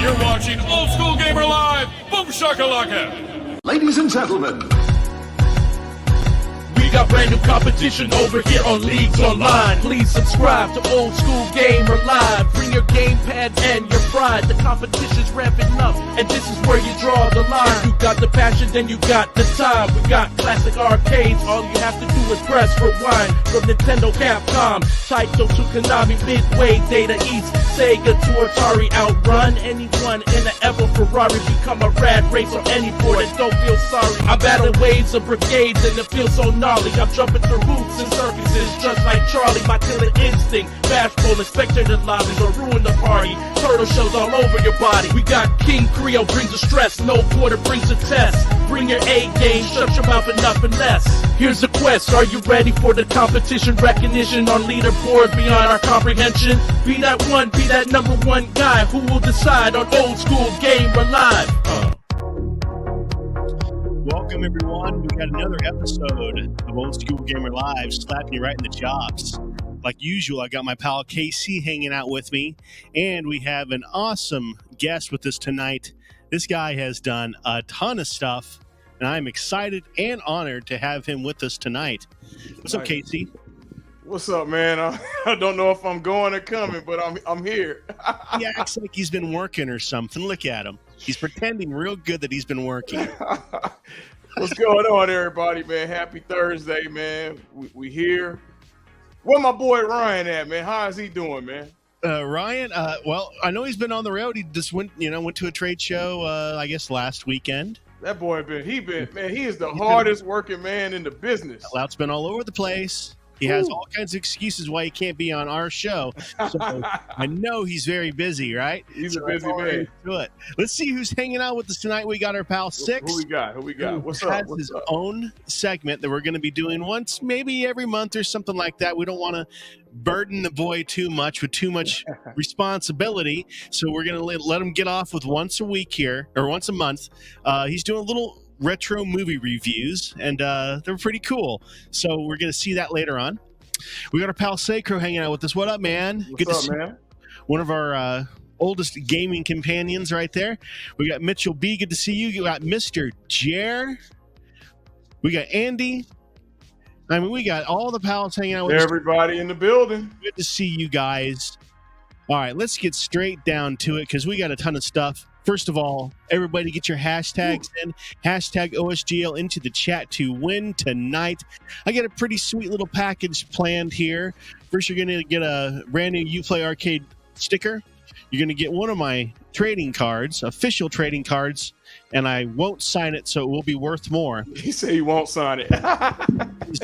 You're watching Old School Gamer Live. Boom shakalaka. Ladies and gentlemen, we got brand new competition over here on Leagues Online. Please subscribe to Old School Gamer Live. Bring your gamepad and your pride. The competition's ramping up, and this is where you draw the line. If you got the passion, then you got the time. We got classic arcades. All you have to do is press rewind. From Nintendo, Capcom, Taito to Konami, Midway, Data East, Sega to Atari. Outrun anyone in an ever Ferrari. Become a rad race on any board and don't feel sorry. I'm battling waves of brigades and it feels so gnarly. I'm jumping through hoops and circuses just like Charlie. My killer instinct, bashful and spectator lobbies will ruin the party. Turtle shells all over your body. We got King Creole brings the stress, no quarter brings the test. Bring your A game, shut your mouth enough and less. Here's the quest, are you ready for the competition? Recognition on leaderboard beyond our comprehension. Be that one, be that number one guy who will decide on Old School Gamer Live. Welcome, everyone. We got another episode of Old School Gamer Live, slapping you right in the chops. Like usual, I got my pal KC hanging out with me, and we have an awesome guest with us tonight. This guy has done a ton of stuff, and I'm excited and honored to have him with us tonight. What's up, KC? What's up, man? I don't know if I'm going or coming, but I'm here. He acts like he's been working or something. Look at him. He's pretending real good that he's been working. What's going on, everybody, man? Happy Thursday, man. We here. Where my boy Ryan at, man? How is he doing, man? Ryan, well, I know he's been on the road. He just went to a trade show, I guess, last weekend. That boy he is the hardest working man in the business. Lout's been all over the place. He has all kinds of excuses why he can't be on our show. So I know he's very busy, right? He's a busy man. Let's see who's hanging out with us tonight. We got our pal Six. Who we got? What's up? Has his own segment that we're going to be doing once, maybe every month or something like that. We don't want to burden the boy too much with too much responsibility. So we're going to let him get off with once a week here, or once a month. He's doing a little retro movie reviews, and they're pretty cool. So we're going to see that later on. We got our pal Sacro hanging out with us. What up, man? Good to see man? One of our oldest gaming companions right there. We got Mitchell B. Good to see you. You got Mr. Jer. We got Andy. I mean, we got all the pals hanging out with everybody in the building. Good to see you guys. All right, let's get straight down to it because we got a ton of stuff. First of all, everybody get your hashtags in. Hashtag OSGL into the chat to win tonight. I got a pretty sweet little package planned here. First, you're going to get a brand new Uplay Arcade sticker. You're going to get one of my trading cards, official trading cards, and I won't sign it, so it will be worth more. He said he won't sign it.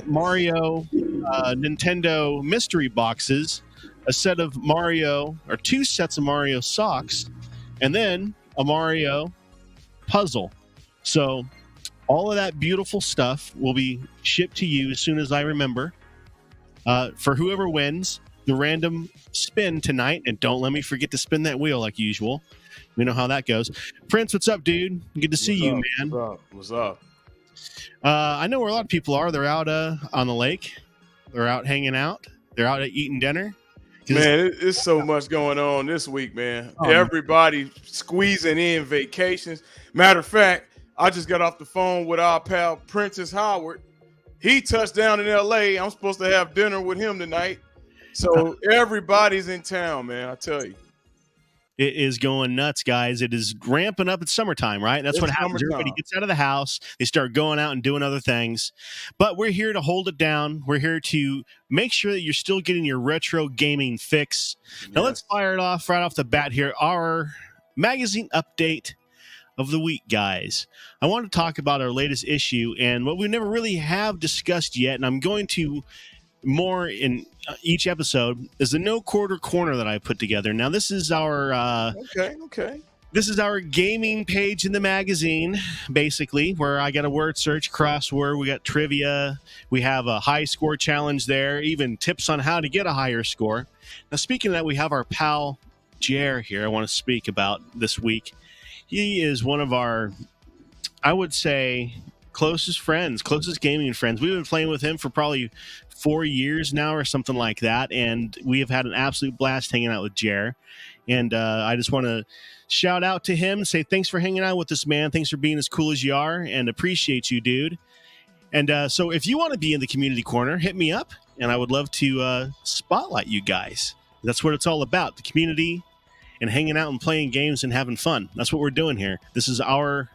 Mario Nintendo mystery boxes, a set of Mario, or two sets of Mario socks, and then a Mario puzzle. So all of that beautiful stuff will be shipped to you as soon as I remember. For whoever wins the random spin tonight, and don't let me forget to spin that wheel like usual. We know how that goes. Prince, what's up, dude? Good to see you, man. What's up? I know where a lot of people are. They're out on the lake. They're out hanging out. They're out eating dinner. Man, it's so much going on this week, man. Everybody squeezing in vacations. Matter of fact, I just got off the phone with our pal Princess Howard. He touched down in L.A. I'm supposed to have dinner with him tonight. So everybody's in town, man, I tell you. It is going nuts, guys. It is ramping up. It's summertime, right? That's what happens. Everybody gets out of the house. They start going out and doing other things. But we're here to hold it down. We're here to make sure that you're still getting your retro gaming fix. Yes. Now, let's fire it off right off the bat here. Our magazine update of the week, guys. I want to talk about our latest issue and what we never really have discussed yet, and I'm going to more in each episode, is the No Quarter Corner that I put together. Now, this is our okay. This is our gaming page in the magazine, basically, where I got a word search, crossword, we got trivia, we have a high score challenge there, even tips on how to get a higher score. Now, speaking of that, we have our pal Jer here I want to speak about this week. He is one of our, I would say, closest friends, closest gaming friends. We've been playing with him for probably 4 years now or something like that, and we have had an absolute blast hanging out with Jer. And I just want to shout out to him, say thanks for hanging out with us, man. Thanks for being as cool as you are, and appreciate you, dude. And so if you want to be in the community corner, hit me up, and I would love to spotlight you guys. That's what it's all about, the community and hanging out and playing games and having fun. That's what we're doing here. This is our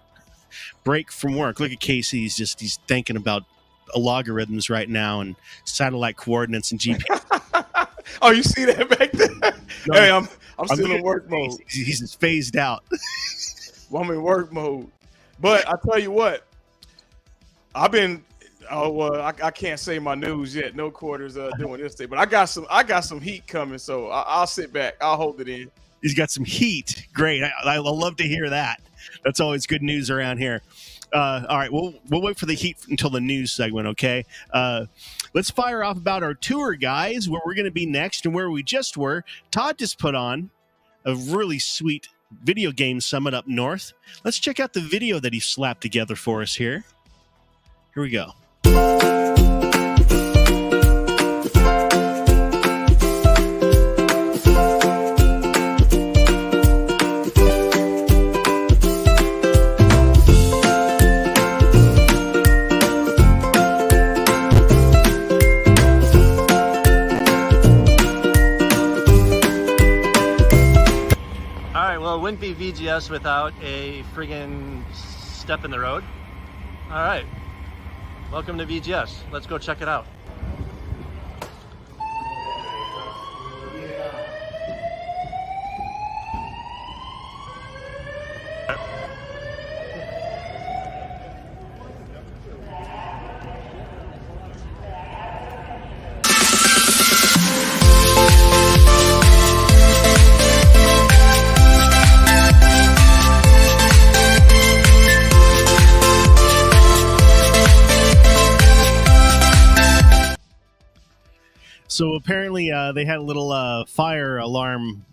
break from work. Look at Casey. He's thinking about logarithms right now and satellite coordinates and GPS. Oh, you see that back there? No, hey, I'm still in work mode. He's just phased out. Well, I'm in work mode. But I tell you what, I've been I can't say my news yet. No quarters doing this thing, but I got some heat coming, so I'll sit back. I'll hold it in. He's got some heat. Great. I love to hear that. That's always good news around here. All right, we'll wait for the heat until the news segment, okay? Let's fire off about our tour, guys, where we're going to be next and where we just were. Todd just put on a really sweet video game summit up north. Let's check out the video that he slapped together for us here. Here we go. Wouldn't be VGS without a friggin' step in the road. All right, welcome to VGS. Let's go check it out. So apparently they had a little fire alarm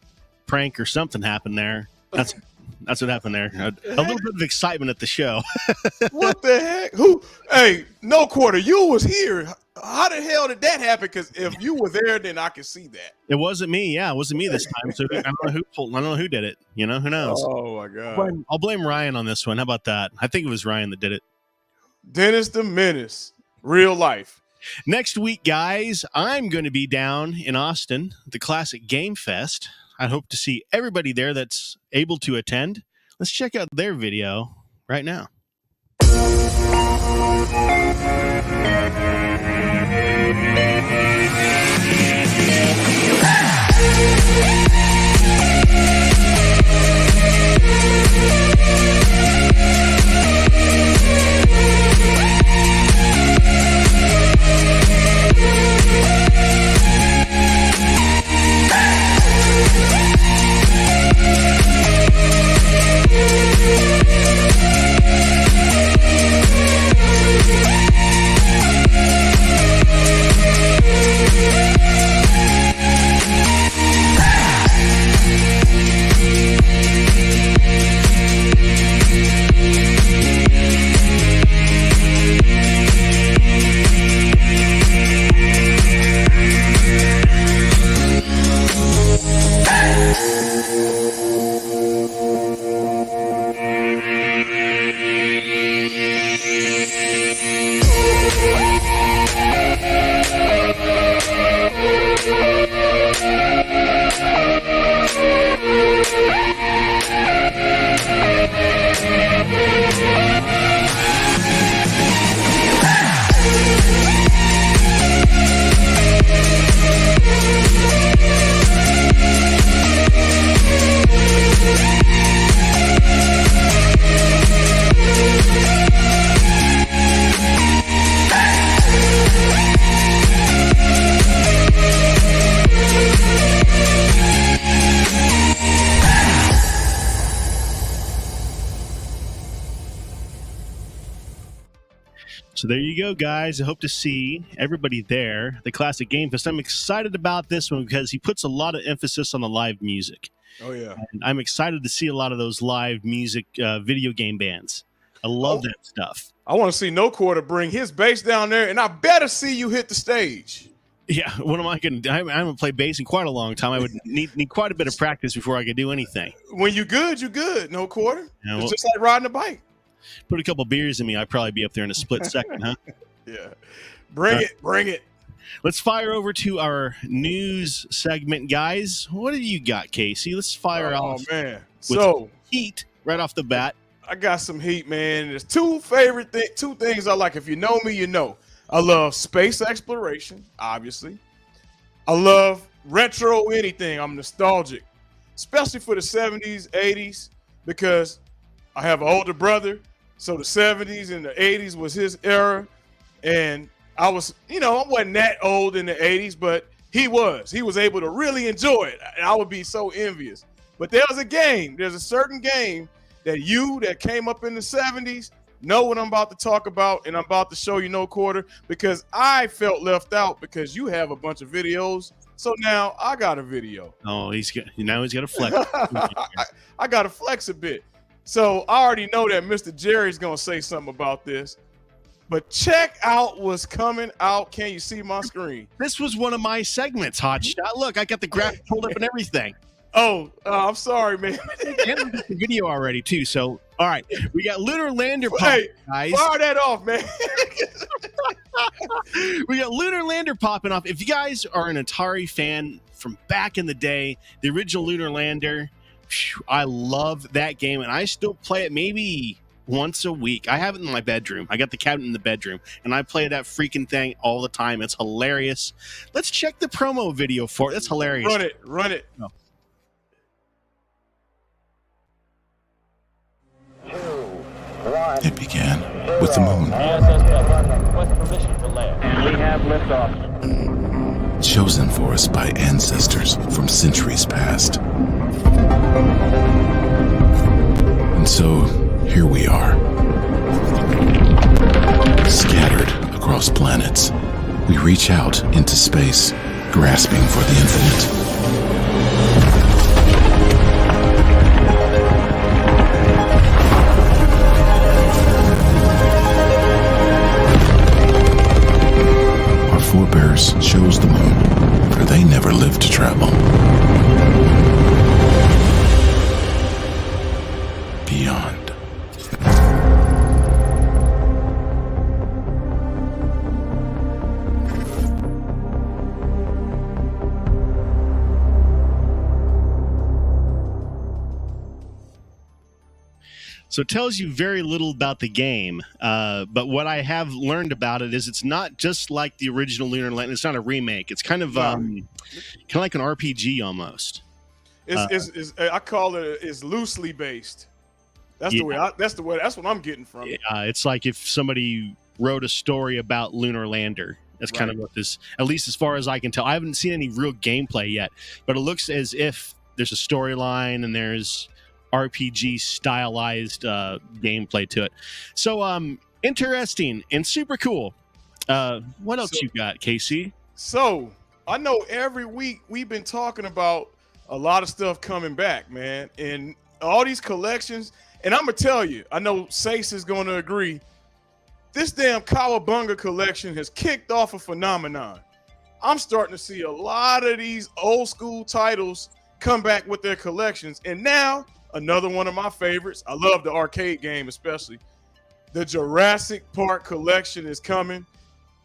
prank or something happen there. That's what happened there. A little bit of excitement at the show. What the heck? Who? Hey, no quarter. You was here. How the hell did that happen? Because if you were there, then I could see that. It wasn't me. Yeah, it wasn't me this time. So I don't know who did it. You know, who knows? Oh my God. I'll blame Ryan on this one. How about that? I think it was Ryan that did it. Dennis the Menace, real life. Next week, guys, I'm going to be down in Austin, the Classic Game Fest. I hope to see everybody there that's able to attend. Let's check out their video right now. So there you go, guys. I hope to see everybody there, the Classic Game Fest. I'm excited about this one because he puts a lot of emphasis on the live music. Oh, yeah. And I'm excited to see a lot of those live music video game bands. I love that stuff. I want to see No Quarter bring his bass down there, and I better see you hit the stage. Yeah, what am I going to do? I haven't played bass in quite a long time. I would need quite a bit of practice before I could do anything. When you're good, you're good. No quarter. Yeah, It's just like riding a bike. Put a couple beers in me, I'd probably be up there in a split second, huh? Yeah. Bring it. Let's fire over to our news segment, guys. What have you got, Casey? Let's fire off. Oh, man. So heat right off the bat. I got some heat, man. There's two things I like. If you know me, you know. I love space exploration, obviously. I love retro anything. I'm nostalgic, especially for the 70s, 80s, because I have an older brother. So the 70s and the 80s was his era. And I was, I wasn't that old in the 80s, but he was able to really enjoy it. And I would be so envious. But there's a certain game that came up in the 70s, know what I'm about to talk about, and I'm about to show you no quarter because I felt left out because you have a bunch of videos. So now I got a video. Oh, he's got to flex. I got to flex a bit. So I already know that Mr. Jerry's going to say something about this. But check out what's coming out. Can you see my screen? This was one of my segments, Hotshot. Look, I got the graphic pulled up and everything. Oh, I'm sorry, man. And the video already, too. So, all right. We got Lunar Lander Hey, guys. fire that off, man. We got Lunar Lander popping off. If you guys are an Atari fan from back in the day, the original Lunar Lander, I love that game, and I still play it maybe once a week. I have it in my bedroom. I got the cabinet in the bedroom, and I play that freaking thing all the time. It's hilarious. Let's check the promo video for it. That's hilarious. Run it. No. It began with the moon. Permission for land. And we have liftoff. Chosen for us by ancestors from centuries past. And so, here we are. Scattered across planets, we reach out into space, grasping for the infinite. Forebears chose the moon, for they never lived to travel. Beyond. So it tells you very little about the game, but what I have learned about it is it's not just like the original Lunar Lander. It's not a remake. It's kind of like an RPG almost. I call it is loosely based. That's the way. That's what I'm getting from it. It's like if somebody wrote a story about Lunar Lander. That's kind of what this, at least as far as I can tell. I haven't seen any real gameplay yet, but it looks as if there's a storyline and there's RPG stylized gameplay to it. So interesting and super cool. What else you got, Casey? So I know every week we've been talking about a lot of stuff coming back, man, and all these collections. And I'm gonna tell you, I know Sace is going to agree. This damn Cowabunga collection has kicked off a phenomenon. I'm starting to see a lot of these old school titles come back with their collections, and now another one of my favorites. I love the arcade game, especially. The Jurassic Park collection is coming.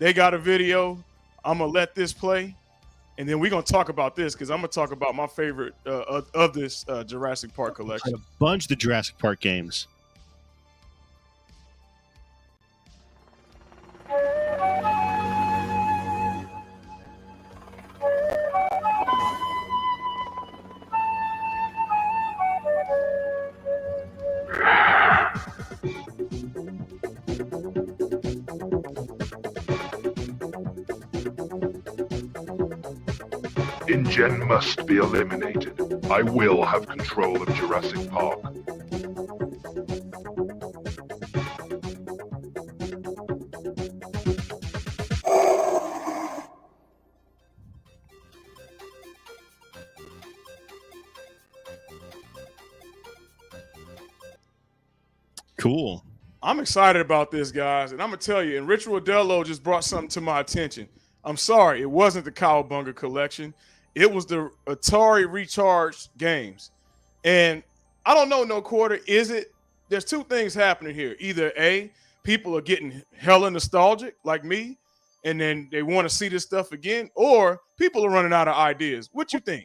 They got a video. I'm going to let this play. And then we're going to talk about this because I'm going to talk about my favorite of this Jurassic Park collection. A bunch of the Jurassic Park games. InGen must be eliminated. I will have control of Jurassic Park. Cool. I'm excited about this, guys, and I'm gonna tell you. And Rich Rodello just brought something to my attention. I'm sorry, it wasn't the Cowabunga collection. It was the Atari Recharged games. And I don't know, no quarter. Is it? There's two things happening here. Either A, people are getting hella nostalgic like me, and then they want to see this stuff again, or people are running out of ideas. What you think?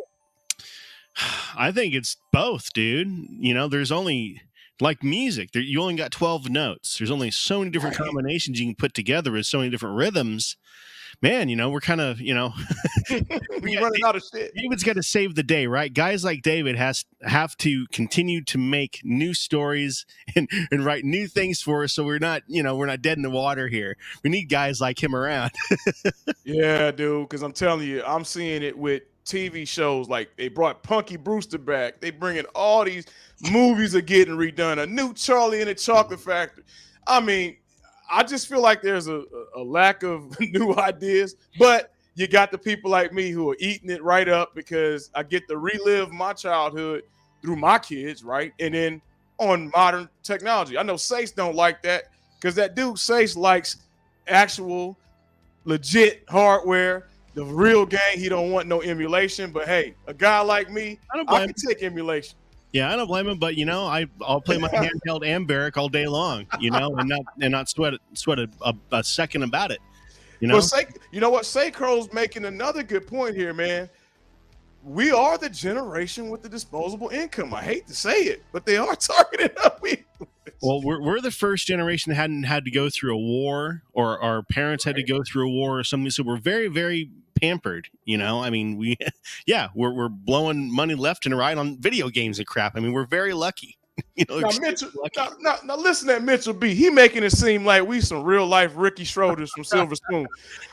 I think it's both, dude. You know, there's only like music. You only got 12 notes. There's only so many different combinations you can put together with so many different rhythms. Man, you know, we're kind of, you know, we running out of shit. David's got to save the day, right? Guys like David have to continue to make new stories and write new things for us, so we're not, you know, we're not dead in the water here. We need guys like him around. Yeah, dude, because I'm telling you, I'm seeing it with TV shows. Like they brought Punky Brewster back. They bringing all these movies are getting redone. A new Charlie and the Chocolate Factory. I mean, I just feel like there's a lack of new ideas, but you got the people like me who are eating it right up because I get to relive my childhood through my kids, right? And then on modern technology. I know Sace don't like that because that dude Sace likes actual legit hardware, the real game. He don't want no emulation, but hey, a guy like me, I can take emulation. Yeah, I don't blame him, but you know, I'll play my handheld Amberg all day long, you know, and not sweat a second about it. You know, you know what? Saycro's making another good point here, man. We are the generation with the disposable income. I hate to say it, but they are targeting us. Well, we're the first generation that hadn't had to go through a war, or our parents had to go through a war or something. So we're very, very pampered. You know, I mean, we're blowing money left and right on video games and crap. I mean, we're very lucky. You know, now, Mitchell, now listen to Mitchell B. He making it seem like we some real life Ricky Schroders from Silver Spoon.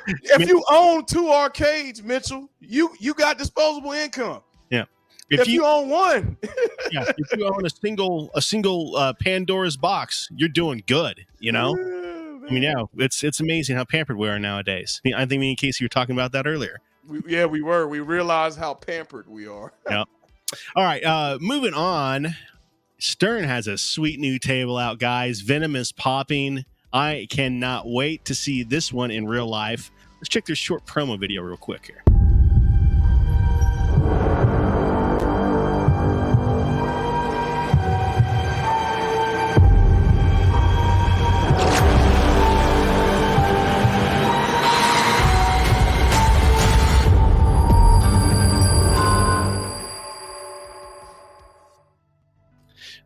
If you own 2 arcades, Mitchell, you got disposable income. Yeah. If you own one, yeah. If you own a single Pandora's box, you're doing good. You know. I mean, yeah, it's amazing how pampered we are nowadays. I think me and Casey were talking about that earlier. We were. We realized how pampered we are. Yeah. All right. Moving on. Stern has a sweet new table out, guys. Venom is popping. I cannot wait to see this one in real life. Let's check their short promo video real quick here.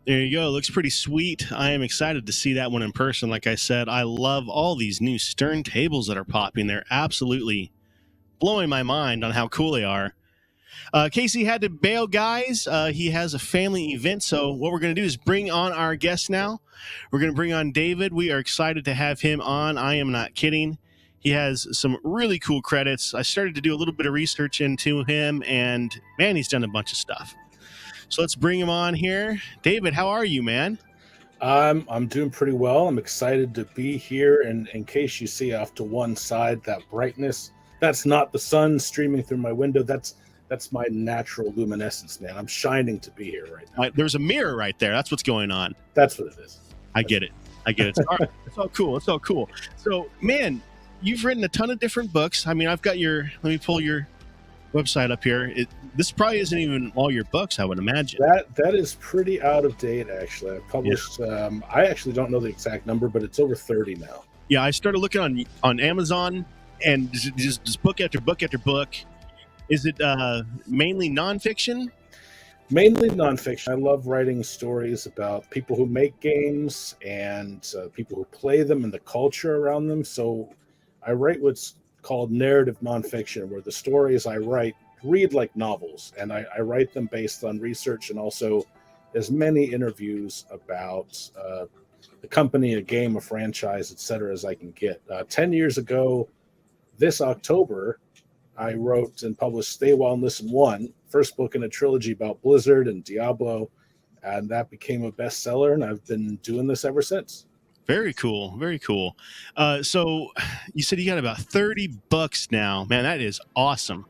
There you go. Looks pretty sweet. I am excited to see that one in person. Like I said, I love all these new Stern tables that are popping. They're absolutely blowing my mind on how cool they are. Casey had to bail, guys. He has a family event. So what we're going to do is bring on our guest now. We're going to bring on David. We are excited to have him on. I am not kidding. He has some really cool credits. I started to do a little bit of research into him, and man, he's done a bunch of stuff. So let's bring him on here. David, how are you, man? I'm doing pretty well. I'm excited to be here. And in case you see off to one side, that brightness, that's not the sun streaming through my window. That's my natural luminescence, man. I'm shining to be here right now. There's a mirror right there. That's what's going on. That's what it is. I get it. It's all cool. It's all cool. So, man, you've written a ton of different books. I mean, let me pull your website up here. This probably isn't even all your books, I would imagine. That is pretty out of date, actually. I published, I actually don't know the exact number, but it's over 30 now. Yeah, I started looking on Amazon, and just book after book after book. Is it mainly nonfiction? Mainly nonfiction. I love writing stories about people who make games and people who play them and the culture around them. So I write what's called narrative nonfiction, where the stories I write read like novels, and I write them based on research and also as many interviews about the company, a game, a franchise, etc. as I can get. 10 years ago, this October, I wrote and published Stay While and Listen 1, first book in a trilogy about Blizzard and Diablo, and that became a bestseller, and I've been doing this ever since. Very cool. Very cool. So you said you got about 30 books now. Man, that is awesome.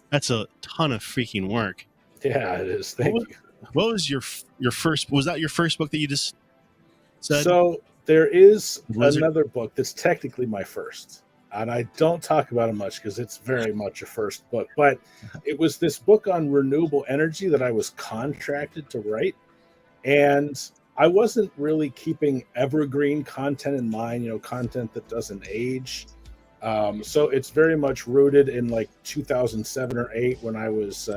That's a ton of freaking work. Yeah, it is. Thank you. What was your first? Was that your first book that you just said? So there is another book that's technically my first. and I don't talk about it much because it's very much a first book. But it was this book on renewable energy that I was contracted to write, and I wasn't really keeping evergreen content in mind, content that doesn't age. So it's very much rooted in like 2007 or 8 when I was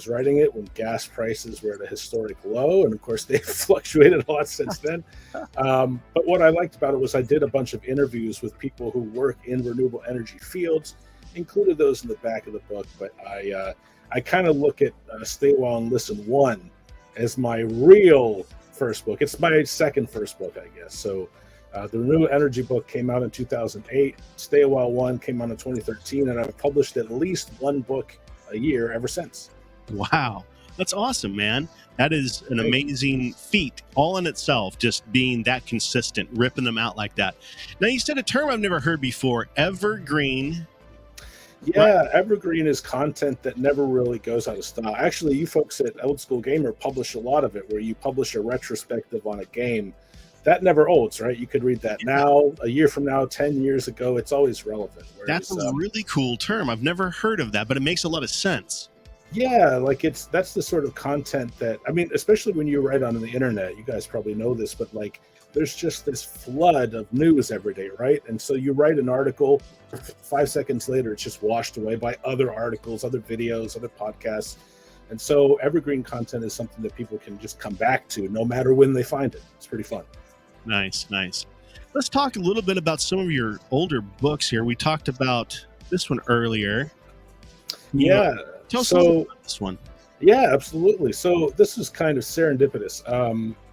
writing it, when gas prices were at a historic low, and of course they've fluctuated a lot since then. But what I liked about it was I did a bunch of interviews with people who work in renewable energy fields, included those in the back of the book. But I kind of look at Stay Well and Listen 1 as my real first book. It's my second first book, I guess. So the Renewable Energy book came out in 2008. Stay a While 1 came out in 2013, and I've published at least one book a year ever since. Wow. That's awesome, man. That is an amazing feat all in itself, just being that consistent, ripping them out like that. Now, you said a term I've never heard before, evergreen. Yeah, evergreen is content that never really goes out of style. Actually, you folks at Old School Gamer publish a lot of it, where you publish a retrospective on a game. That never olds, right? You could read that now, a year from now, 10 years ago. It's always relevant. That's a really cool term. I've never heard of that, but it makes a lot of sense. Yeah, like that's the sort of content that, I mean, especially when you write on the internet, you guys probably know this, but like there's just this flood of news every day, right? And so you write an article, 5 seconds later, it's just washed away by other articles, other videos, other podcasts. And so evergreen content is something that people can just come back to no matter when they find it. It's pretty fun. Nice, nice. Let's talk a little bit about some of your older books here. We talked about this one earlier. Yeah. Tell us a little about this one. Yeah, absolutely. So this is kind of serendipitous.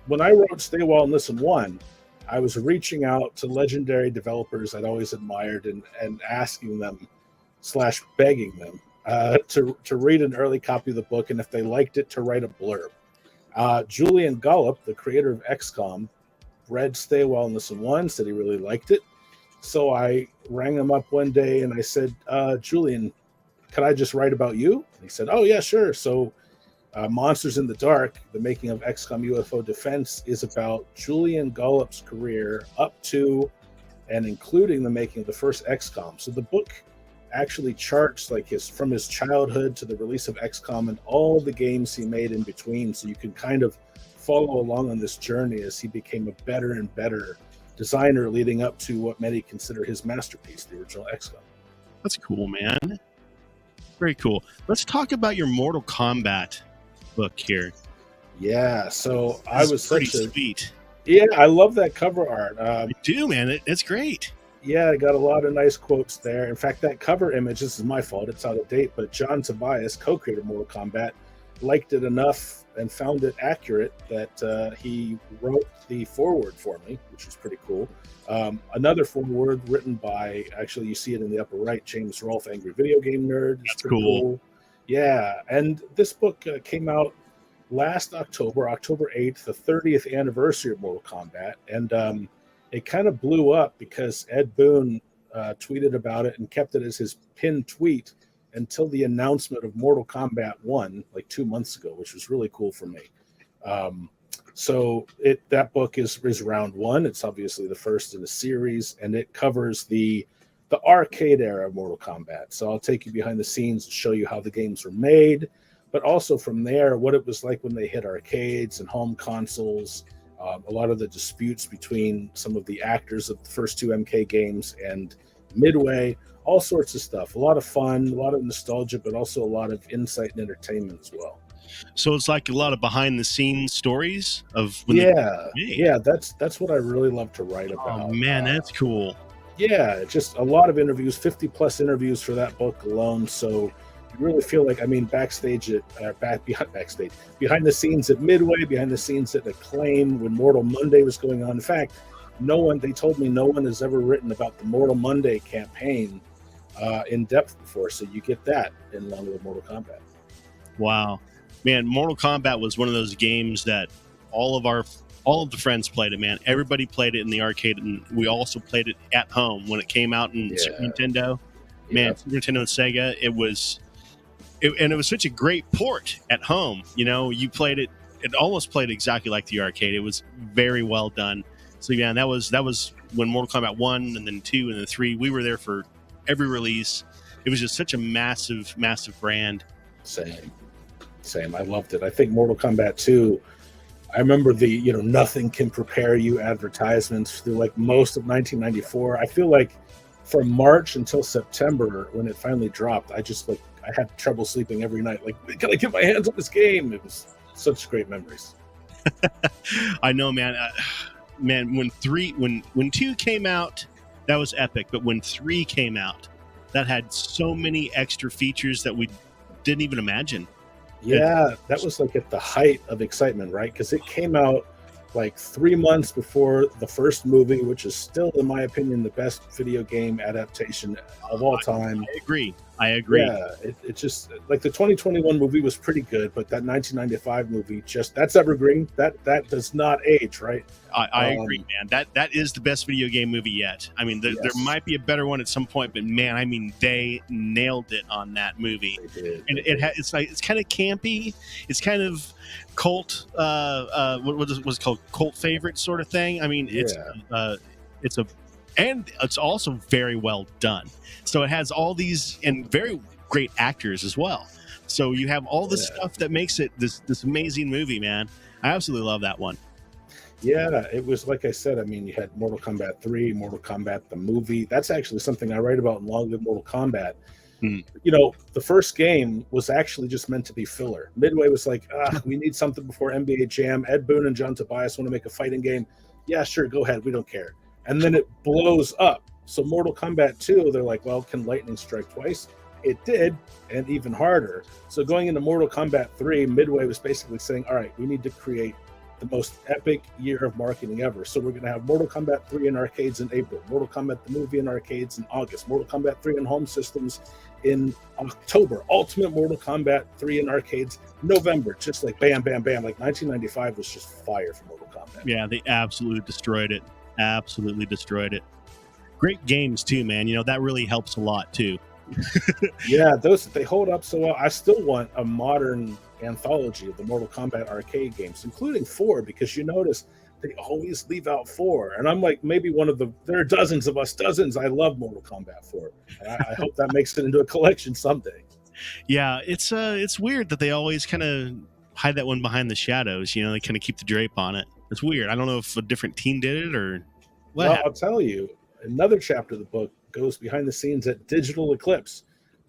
When I wrote Stay Well and Listen 1, I was reaching out to legendary developers I'd always admired and asking them / begging them to read an early copy of the book, and if they liked it, to write a blurb. Julian Gollop, the creator of XCOM, read Stay Well and Listen 1, said he really liked it. So I rang him up one day and I said, Julian, could I just write about you? And he said, oh, yeah, sure. So Monsters in the Dark, the making of XCOM UFO Defense, is about Julian Gollop's career up to and including the making of the first XCOM. So the book actually charts like from his childhood to the release of XCOM and all the games he made in between. So you can kind of follow along on this journey as he became a better and better designer, leading up to what many consider his masterpiece, the original XCOM. That's cool, man. Very cool. Let's talk about your Mortal Kombat book here. Yeah, so I was pretty sweet. Yeah, I love that cover art. I do, man. It's great. Yeah, I got a lot of nice quotes there. In fact, that cover image, this is my fault, it's out of date, but John Tobias, co-creator of Mortal Kombat, liked it enough and found it accurate that he wrote the foreword for me, which was pretty cool. Another foreword written by, actually, you see it in the upper right, James Rolfe, Angry Video Game Nerd. That's cool. Yeah, and this book came out last October 8th, the 30th anniversary of Mortal Kombat, and it kind of blew up because Ed Boon tweeted about it and kept it as his pinned tweet until the announcement of Mortal Kombat 1 like 2 months ago, which was really cool for me. So that book is round one. It's obviously the first in a series, and it covers the arcade era of Mortal Kombat. So I'll take you behind the scenes and show you how the games were made, but also from there, what it was like when they hit arcades and home consoles, a lot of the disputes between some of the actors of the first two MK games and Midway, all sorts of stuff. A lot of fun, a lot of nostalgia, but also a lot of insight and entertainment as well. So it's like a lot of behind the scenes stories of when that's what I really love to write about. Oh man, that's cool. Yeah, just a lot of interviews, 50 plus interviews for that book alone. So you really feel like, I mean, backstage at behind the scenes at Midway, behind the scenes at Acclaim when Mortal Monday was going on. In fact, they told me no one has ever written about the Mortal Monday campaign in depth before. So you get that in along with Mortal Kombat. Wow. Man, Mortal Kombat was one of those games that all of the friends played it, man. Everybody played it in the arcade, and we also played it at home when it came out in Super Nintendo. Man, Super Nintendo and Sega, it was such a great port at home. You know, you played it almost played exactly like the arcade. It was very well done. So yeah, that was when Mortal Kombat 1 and then 2 and then 3, we were there for every release. It was just such a massive brand. Same. I loved it. I think Mortal Kombat 2, I remember the, nothing can prepare you advertisements through like most of 1994. I feel like from March until September, when it finally dropped, I had trouble sleeping every night. Like, can I get my hands on this game? It was such great memories. I know, man. When 2 came out, that was epic. But when 3 came out, that had so many extra features that we didn't even imagine. Yeah, that was like at the height of excitement, right? Because it came out like 3 months before the first movie, which is still, in my opinion, the best video game adaptation of all time. I agree. Yeah, it just, like, the 2021 movie was pretty good, but that 1995 movie, that's evergreen. That does not age, right? I agree, man. That is the best video game movie yet. I mean, there might be a better one at some point, but man, I mean, they nailed it on that movie. They did. And it's kind of campy. It's kind of cult. What is it called? Cult favorite sort of thing. I mean, and it's also very well done. So it has all these and very great actors as well. So you have all this stuff that makes it this amazing movie, man. I absolutely love that one. Yeah, it was, like I said, I mean, you had Mortal Kombat 3, Mortal Kombat the movie. That's actually something I write about in Long Live Mortal Kombat. The first game was actually just meant to be filler. Midway was like, we need something before NBA Jam. Ed Boon and John Tobias want to make a fighting game. Yeah, sure, go ahead. We don't care. And then it blows up. So Mortal Kombat 2, they're like, well, can lightning strike twice? It did, and even harder. So going into Mortal Kombat 3, Midway was basically saying, all right, we need to create the most epic year of marketing ever. So we're going to have Mortal Kombat 3 in arcades in April, Mortal Kombat the movie in arcades in August, Mortal Kombat 3 in home systems in October, Ultimate Mortal Kombat 3 in arcades November. Just like bam, bam, bam. Like 1995 was just fire for Mortal Kombat. Yeah, they absolutely destroyed it. Great games too, man. That really helps a lot too. Yeah, they hold up so well. I still want a modern anthology of the Mortal Kombat arcade games, including 4, because you notice they always leave out 4. And I'm like, maybe there are dozens of us, I love Mortal Kombat 4. And I hope that makes it into a collection someday. Yeah, it's weird that they always kind of hide that one behind the shadows. They kind of keep the drape on it. It's weird. I don't know if a different team did it or what. Well, I'll tell you, another chapter of the book goes behind the scenes at Digital Eclipse.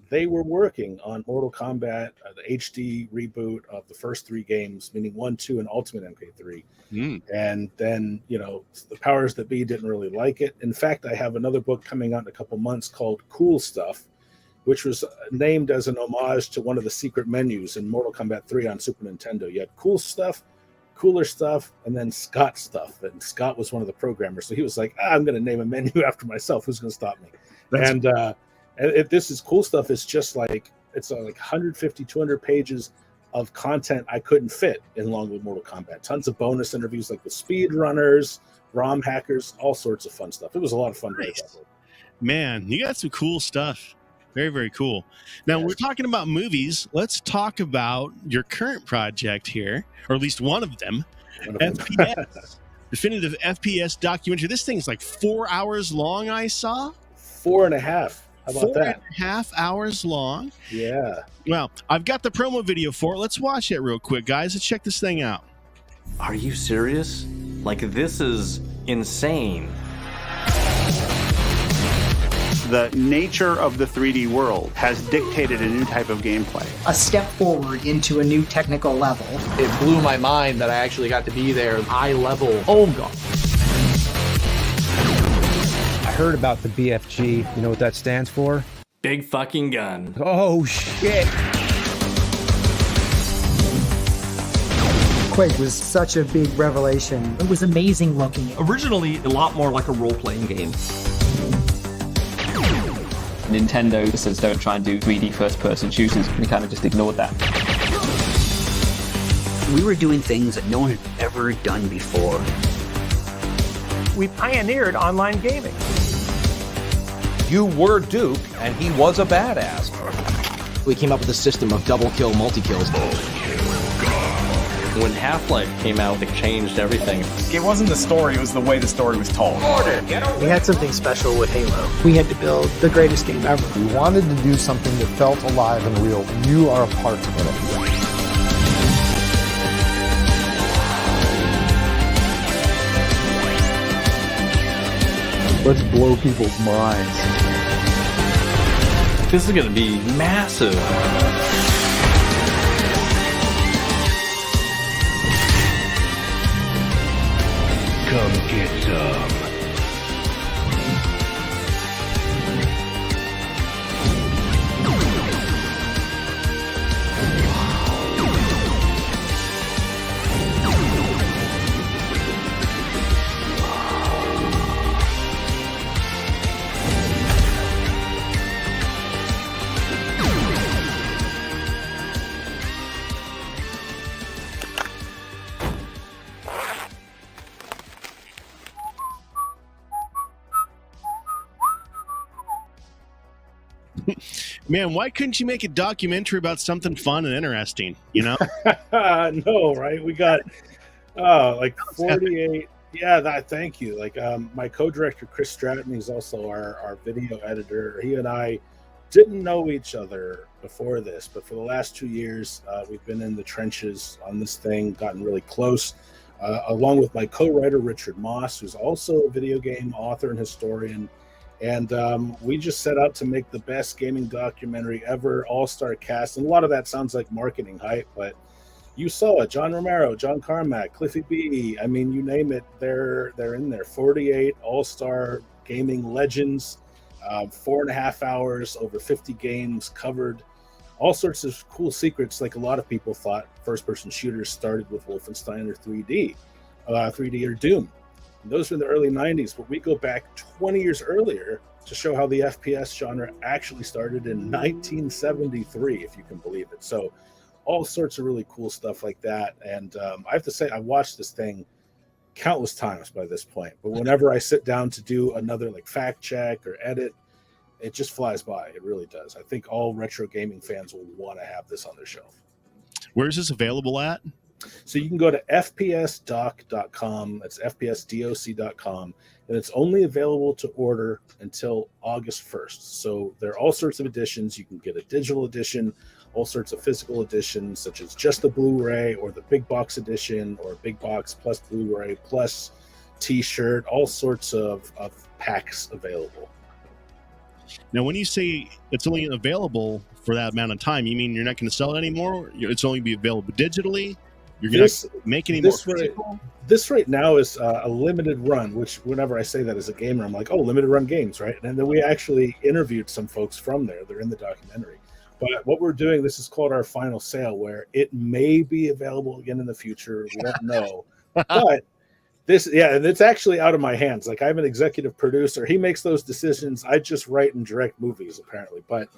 They were working on Mortal Kombat, the HD reboot of the first 3 games, meaning 1, 2, and Ultimate MK3. And then, the powers that be didn't really like it. In fact, I have another book coming out in a couple months called Cool Stuff, which was named as an homage to one of the secret menus in Mortal Kombat 3 on Super Nintendo. You had Cool Stuff, Cooler Stuff, and then Scott Stuff. And Scott was one of the programmers. So he was like, I'm going to name a menu after myself. Who's going to stop me? And this is Cool Stuff. It's just like, it's like 150, 200 pages of content I couldn't fit in Long Live Mortal Kombat. Tons of bonus interviews, like with speedrunners, ROM hackers, all sorts of fun stuff. It was a lot of fun. Nice. Man, you got some cool stuff. Very, very cool. Now, We're talking about movies. Let's talk about your current project here, or at least one of them, FPS. Definitive FPS documentary. This thing's like 4 hours long, I saw. 4.5. How about that? 4.5 hours long. Yeah. Well, I've got the promo video for it. Let's watch it real quick, guys. Let's check this thing out. Are you serious? Like, this is insane. The nature of the 3D world has dictated a new type of gameplay. A step forward into a new technical level. It blew my mind that I actually got to be there. High level. Oh, God. I heard about the BFG. You know what that stands for? Big fucking gun. Oh, shit. Quake was such a big revelation. It was amazing looking. Originally, a lot more like a role-playing game. Nintendo says don't try and do 3D first-person shooters. We kind of just ignored that. We were doing things that no one had ever done before. We pioneered online gaming. You were Duke, and he was a badass. We came up with a system of double kill, multi-kills. When Half-Life came out, it changed everything. It wasn't the story, it was the way the story was told. We had something special with Halo. We had to build the greatest game ever. We wanted to do something that felt alive and real. You are a part of it. Let's blow people's minds. This is going to be massive. Come get some. Man, why couldn't you make a documentary about something fun and interesting? You know? No, right? We got like 48. Yeah, thank you. Like my co-director Chris Stratton, he's also our video editor. He and I didn't know each other before this, but for the last 2 years, we've been in the trenches on this thing, gotten really close. Along with my co-writer Richard Moss, who's also a video game author and historian. And we just set out to make the best gaming documentary ever, all-star cast. And a lot of that sounds like marketing hype, but you saw it. John Romero, John Carmack, Cliffy B. I mean, you name it, they're in there. 48 all-star gaming legends, 4.5 hours, over 50 games covered. All sorts of cool secrets. Like a lot of people thought first-person shooters started with Wolfenstein or 3D or Doom. Those were in the early 90s, but we go back 20 years earlier to show how the FPS genre actually started in 1973, if you can believe it. So all sorts of really cool stuff like that. And I have to say, I watched this thing countless times by this point, but whenever I sit down to do another like fact check or edit, it just flies by. It really does. I think all retro gaming fans will want to have this on their shelf. Where is this available at? So you can go to fpsdoc.com. That's fpsdoc.com. And it's only available to order until August 1st. So there are all sorts of editions. You can get a digital edition, all sorts of physical editions, such as just the Blu-ray or the big box edition or big box plus Blu-ray plus t-shirt, all sorts of packs available. Now, when you say it's only available for that amount of time, you mean you're not going to sell it anymore? It's only be available digitally? You're going to make any more physical? This right now is a limited run, which whenever I say that as a gamer, I'm like, oh, limited run games, right? And then we actually interviewed some folks from there. They're in the documentary. But what we're doing, this is called our final sale, where it may be available again in the future. We don't know. But and it's actually out of my hands. Like, I have an executive producer. He makes those decisions. I just write and direct movies, apparently. But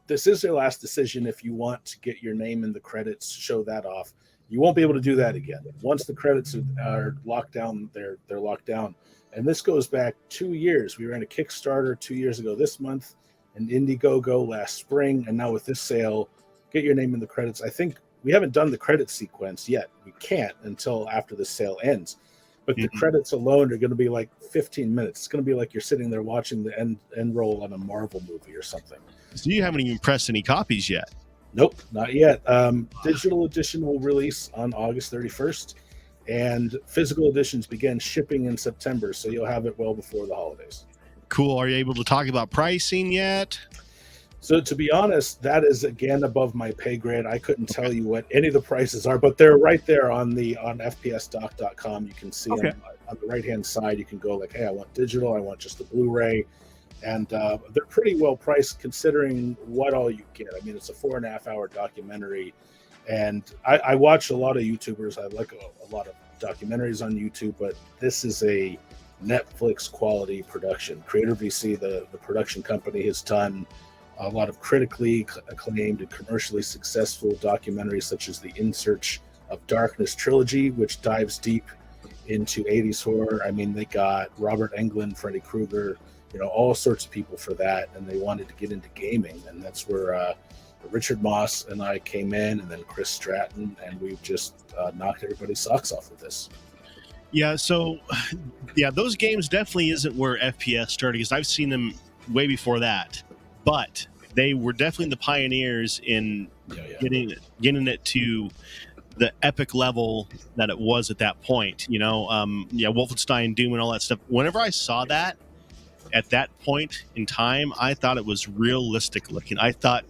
this is your last decision. If you want to get your name in the credits, show that off. You won't be able to do that again. Once the credits are locked down, they're locked down. And this goes back 2 years. We ran a Kickstarter 2 years ago this month, an Indiegogo last spring, and now with this sale, get your name in the credits. I think we haven't done the credit sequence yet. We can't until after the sale ends. But the credits alone are going to be like 15 minutes. It's going to be like you're sitting there watching the end roll on a Marvel movie or something. So you haven't even pressed any copies yet? Nope, not yet. Digital edition will release on August 31st, and physical editions begin shipping in September, so you'll have it well before the holidays. Cool. Are you able to talk about pricing yet? So to be honest, that is again above my pay grade. I couldn't tell you what any of the prices are, but they're right there on fpsdoc.com. You can see them on the right-hand side. You can go like, hey, I want digital, I want just the Blu-ray. And they're pretty well priced considering what all you get. I mean, it's a 4.5 hour documentary. And I watch a lot of YouTubers. I like a lot of documentaries on YouTube, but this is a Netflix quality production. Creator VC, the production company, has done a lot of critically acclaimed and commercially successful documentaries, such as the In Search of Darkness trilogy, which dives deep into 80s horror. I mean, they got Robert Englund, Freddy Krueger, all sorts of people for that, and they wanted to get into gaming, and that's where Richard Moss and I came in, and then Chris Stratton, and we've just knocked everybody's socks off with this. Yeah, so yeah, those games definitely isn't where FPS started, because I've seen them way before that. But they were definitely the pioneers in getting it to the epic level that it was at that point. Wolfenstein, Doom, and all that stuff. Whenever I saw that at that point in time, I thought it was realistic looking. I thought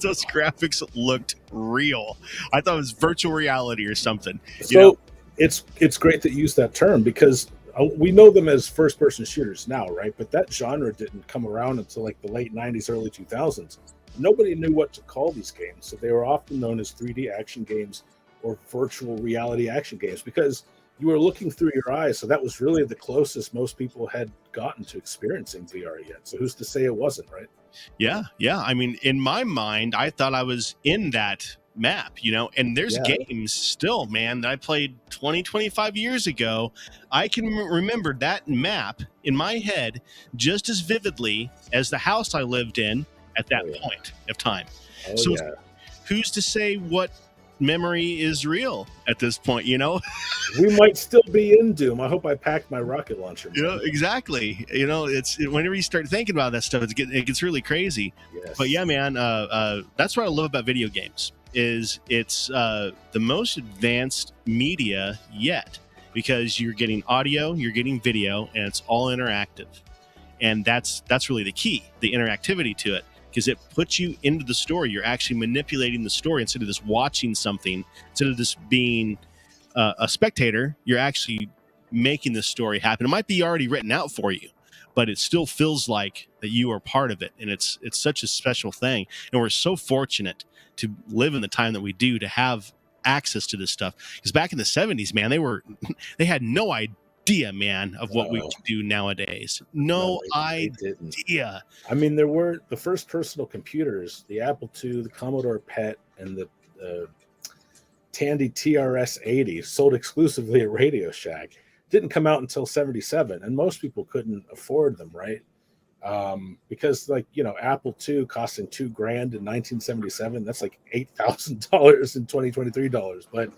those graphics looked real. I thought it was virtual reality or something. So it's great that you use that term, because we know them as first-person shooters now, right? But that genre didn't come around until like the late 90s, early 2000s. Nobody knew what to call these games, so they were often known as 3D action games or virtual reality action games, because you were looking through your eyes. So that was really the closest most people had gotten to experiencing VR yet. So who's to say it wasn't, right? Yeah. I mean, in my mind, I thought I was in that map, and there's games still, man, that I played 20, 25 years ago. I can remember that map in my head just as vividly as the house I lived in at that point of time. Who's to say what memory is real at this point? We might still be in Doom. I hope I packed my rocket launcher. Exactly. It's whenever you start thinking about that stuff, it gets really crazy. But yeah, man, that's what I love about video games. Is it's the most advanced media yet, because you're getting audio, you're getting video, and it's all interactive. And that's really the key, the interactivity to it, because it puts you into the story. You're actually manipulating the story instead of just watching something. Instead of just being a spectator, you're actually making the story happen. It might be already written out for you, but it still feels like that you are part of it. And it's such a special thing. And we're so fortunate to live in the time that we do, to have access to this stuff. Because back in the 70s, man, they had no idea, man, of what we can do nowadays. No idea. I mean, there were the first personal computers, the Apple II, the Commodore PET, and the Tandy TRS-80, sold exclusively at Radio Shack. Didn't come out until 77, and most people couldn't afford them, right? Because Apple II costing $2,000 in 1977, that's like $8,000 in 2023 dollars. But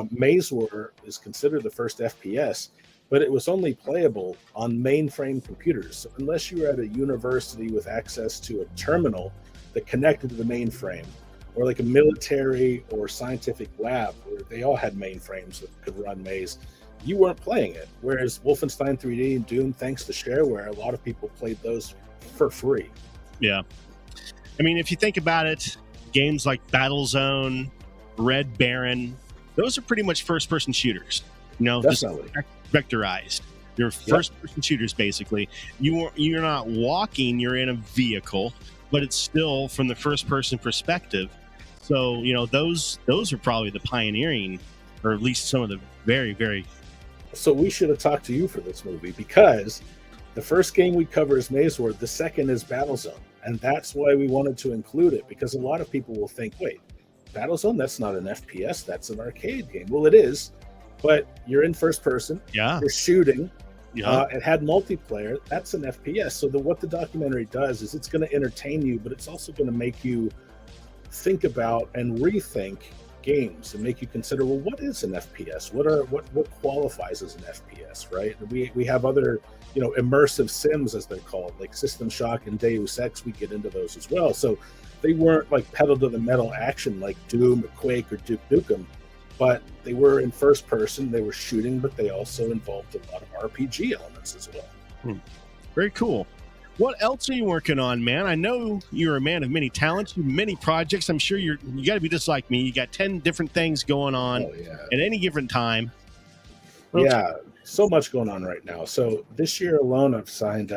Maze War is considered the first FPS, but it was only playable on mainframe computers. So unless you were at a university with access to a terminal that connected to the mainframe, or like a military or scientific lab where they all had mainframes that could run Maze, you weren't playing it. Whereas Wolfenstein 3D and Doom, thanks to shareware, a lot of people played those for free. Yeah. I mean, if you think about it, games like Battlezone, Red Baron, those are pretty much first-person shooters. Definitely. Vectorized. They're first-person shooters, basically. You're not walking, you're in a vehicle, but it's still from the first-person perspective. So, those are probably the pioneering, or at least some of the very, very... So we should have talked to you for this movie, because the first game we cover is Maze War, the second is Battlezone. And that's why we wanted to include it, because a lot of people will think, wait, Battlezone, that's not an FPS, that's an arcade game. Well, it is, but you're in first person, you're shooting, it had multiplayer, that's an FPS. So what the documentary does is it's going to entertain you, but it's also going to make you think about and rethink games and make you consider, well, what is an FPS? What qualifies as an FPS, right? We have other, immersive sims, as they're called, like System Shock and Deus Ex. We get into those as well. So they weren't like pedal to the metal action like Doom or Quake or Duke Nukem, but they were in first person. They were shooting, but they also involved a lot of RPG elements as well. Very cool. What else are you working on, man? I know you're a man of many talents, many projects. I'm sure you got to be just like me. You got 10 different things going on at any given time. So much going on right now. So this year alone, I've signed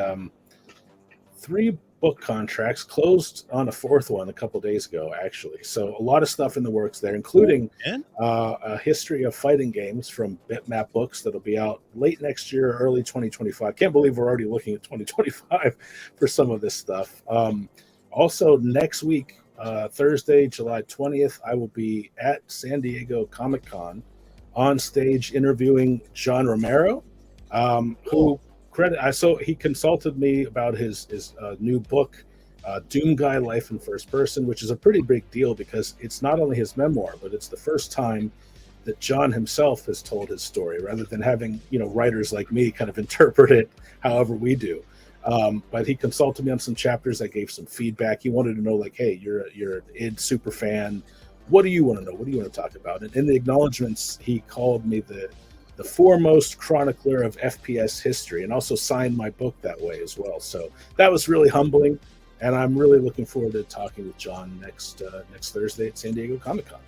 3 book contracts, closed on a 4th one a couple days ago, actually. So a lot of stuff in the works there, including a history of fighting games from Bitmap Books that'll be out late next year, early 2025. Can't believe we're already looking at 2025 for some of this stuff. Also, next week, Thursday, July 20th, I will be at San Diego Comic-Con on stage interviewing John Romero, who... So he consulted me about his new book, Doom Guy Life in First Person, which is a pretty big deal because it's not only his memoir, but it's the first time that John himself has told his story rather than having, writers like me kind of interpret it however we do. But he consulted me on some chapters. I gave some feedback. He wanted to know, like, hey, you're an id super fan. What do you want to know? What do you want to talk about? And in the acknowledgments, he called me the foremost chronicler of FPS history, and also signed my book that way as well. So that was really humbling, and I'm really looking forward to talking with John next Thursday at San Diego Comic-Con.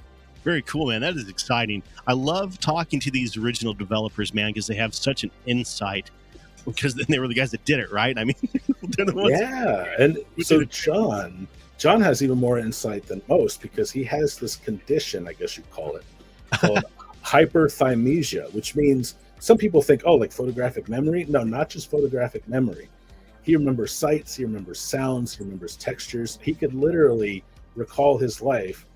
Very cool, man. That is exciting. I love talking to these original developers, man, because they have such an insight. Because they were the guys that did it, right? I mean, they're the ones. Yeah, and so John has even more insight than most because he has this condition, I guess you'd call it, called hyperthymesia, which means some people think, oh, like photographic memory. No, not just photographic memory. He remembers sights, he remembers sounds, he remembers textures. He could literally recall his life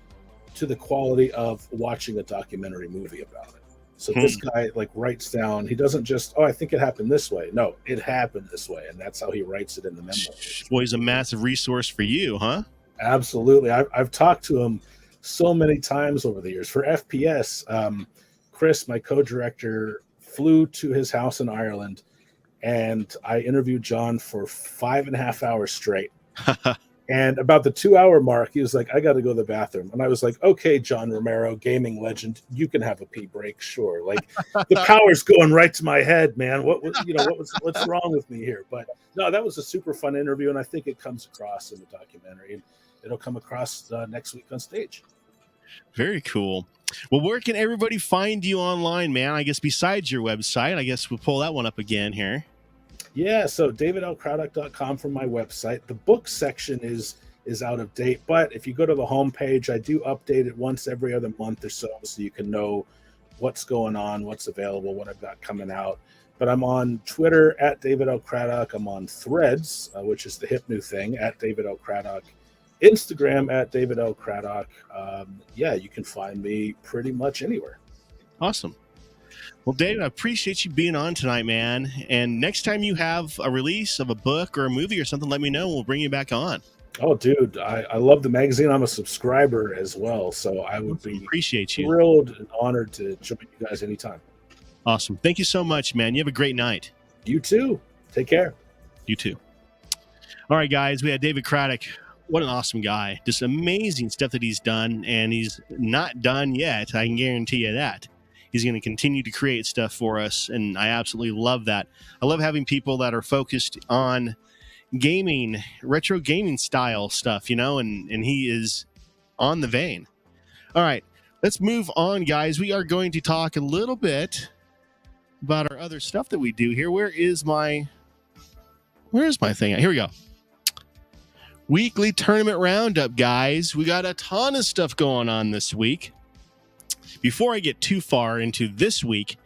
to the quality of watching a documentary movie about it. So this guy like writes down, he doesn't just, I think it happened this way. No, it happened this way. And that's how he writes it in the memoir. Boy, he's a massive resource for you, huh? Absolutely. I've talked to him so many times over the years. For FPS, Chris, my co-director, flew to his house in Ireland, and I interviewed John for 5.5 hours straight. And about the 2-hour mark, he was like, I got to go to the bathroom. And I was like, okay, John Romero, gaming legend, you can have a pee break. Sure. Like the power's going right to my head, man. What's wrong with me here? But no, that was a super fun interview. And I think it comes across in the documentary, and it'll come across next week on stage. Very cool. Well, where can everybody find you online, man? I guess besides your website, I guess we'll pull that one up again here. Yeah, so davidlcraddock.com from my website. The book section is out of date, but if you go to the homepage, I do update it once every other month or so you can know what's going on, what's available, what I've got coming out. But I'm on Twitter at davidlcraddock. I'm on Threads, which is the hip new thing, at davidlcraddock. Instagram at davidlcraddock. Yeah, you can find me pretty much anywhere. Awesome. Well, David, I appreciate you being on tonight, man. And next time you have a release of a book or a movie or something, let me know. We'll bring you back on. Oh, dude, I love the magazine. I'm a subscriber as well, so I would be thrilled and honored to join you guys anytime. Awesome. Thank you so much, man. You have a great night. You too. Take care. You too. All right, guys, we had David Craddock. What an awesome guy. Just amazing stuff that he's done, and he's not done yet. I can guarantee you that. He's going to continue to create stuff for us, and I absolutely love that. I love having people that are focused on gaming, retro gaming style stuff, and he is on the vein. All right, let's move on, guys. We are going to talk a little bit about our other stuff that we do here. Where's my thing? Here we go. Weekly tournament roundup, guys. We got a ton of stuff going on this week. Before I get too far into this week,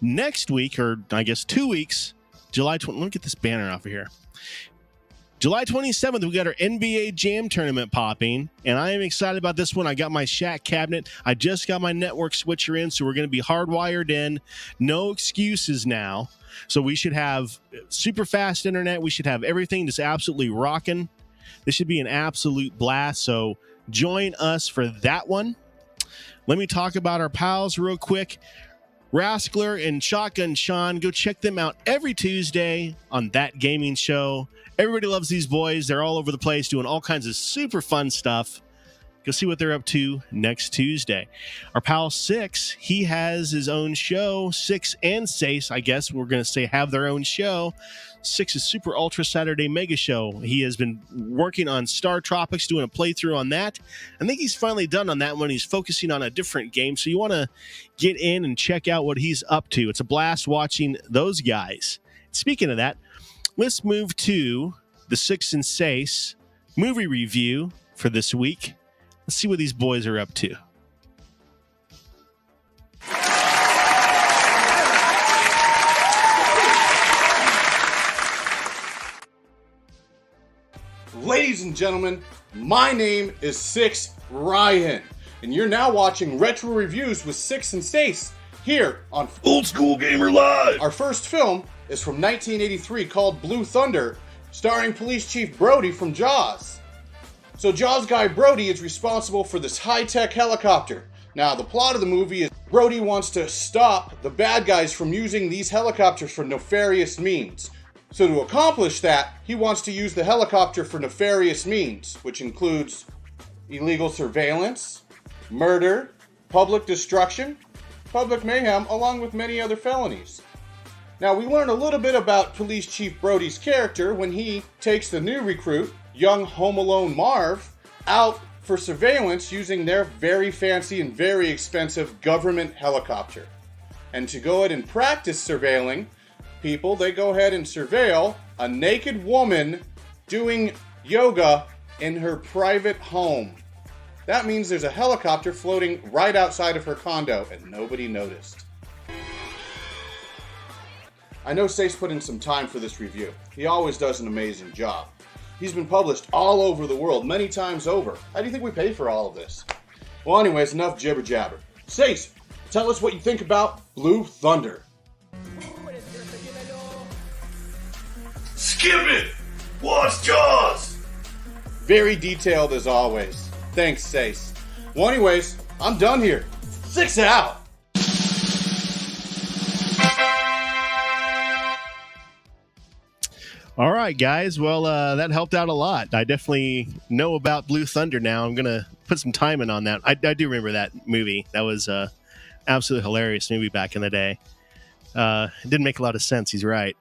next week, or I guess 2 weeks, July 20. Let me get this banner off of here. July 27th, we got our NBA Jam tournament popping, and I am excited about this one. I got my Shaq cabinet. I just got my network switcher in, so we're going to be hardwired in. No excuses now. So we should have super fast internet. We should have everything just absolutely rocking. This should be an absolute blast, so join us for that one. Let me talk about our pals real quick. Raskler and Shotgun Sean, go check them out every Tuesday on That Gaming Show. Everybody loves these boys. They're all over the place doing all kinds of super fun stuff. Go see what they're up to next Tuesday. Our pal Six, he has his own show. Six and Sace, I guess we're going to say, have their own show. Six's Super Ultra Saturday Mega Show. He has been working on Star Tropics, doing a playthrough on that. I think he's finally done on that one. He's focusing on a different game, so you want to get in and check out what he's up to. It's a blast watching those guys. Speaking of that, let's move to the Six and Sace movie review for this week. Let's see what these boys are up to. Ladies and gentlemen, my name is Six Ryan, and you're now watching Retro Reviews with Six and Sace here on Old School Gamer Live. Our first film is from 1983 called Blue Thunder, starring Police Chief Brody from Jaws. So Jaws guy Brody is responsible for this high-tech helicopter. Now, the plot of the movie is Brody wants to stop the bad guys from using these helicopters for nefarious means. So to accomplish that, he wants to use the helicopter for nefarious means, which includes illegal surveillance, murder, public destruction, public mayhem, along with many other felonies. Now, we learn a little bit about Police Chief Brody's character when he takes the new recruit, young Home Alone Marv, out for surveillance using their very fancy and very expensive government helicopter. And to go ahead and practice surveilling people, they go ahead and surveil a naked woman doing yoga in her private home. That means there's a helicopter floating right outside of her condo and nobody noticed. I know Sace put in some time for this review. He always does an amazing job. He's been published all over the world, many times over. How do you think we pay for all of this? Well, anyways, enough jibber jabber. Sace, tell us what you think about Blue Thunder. Skip it! Watch Jaws! Very detailed as always. Thanks, Sace. Well, anyways, I'm done here. 6 out! All right, guys. Well, that helped out a lot. I definitely know about Blue Thunder now. I'm going to put some time in on that. I do remember that movie. That was an absolutely hilarious movie back in the day. It didn't make a lot of sense. He's right.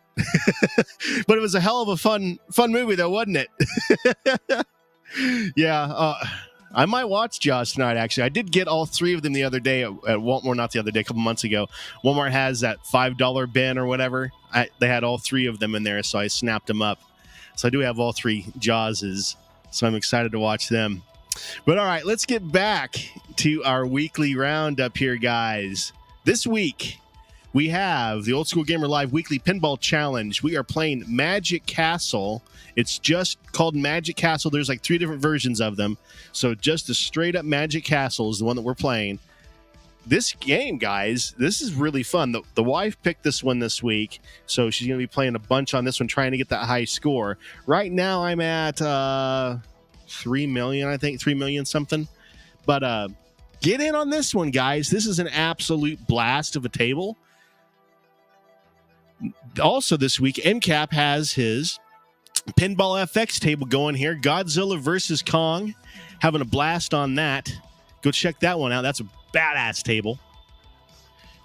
But it was a hell of a fun movie, though, wasn't it? Yeah. I might watch Jaws tonight, actually. I did get all 3 of them the other day at Walmart, not the other day, a couple months ago. Walmart has that $5 bin or whatever. They had all 3 of them in there, so I snapped them up. So I do have all 3 Jawses, so I'm excited to watch them. But all right, let's get back to our weekly roundup here, guys. This week, we have the Old School Gamer Live Weekly Pinball Challenge. We are playing Magic Castle. It's just called Magic Castle. There's like 3 different versions of them. So just the straight up Magic Castle is the one that we're playing. This game, guys, this is really fun. The wife picked this one this week, so she's going to be playing a bunch on this one, trying to get that high score. Right now, I'm at 3 million, I think, 3 million something. But get in on this one, guys. This is an absolute blast of a table. Also this week, MCAP has his Pinball FX table going here. Godzilla versus Kong. Having a blast on that. Go check that one out. That's a badass table.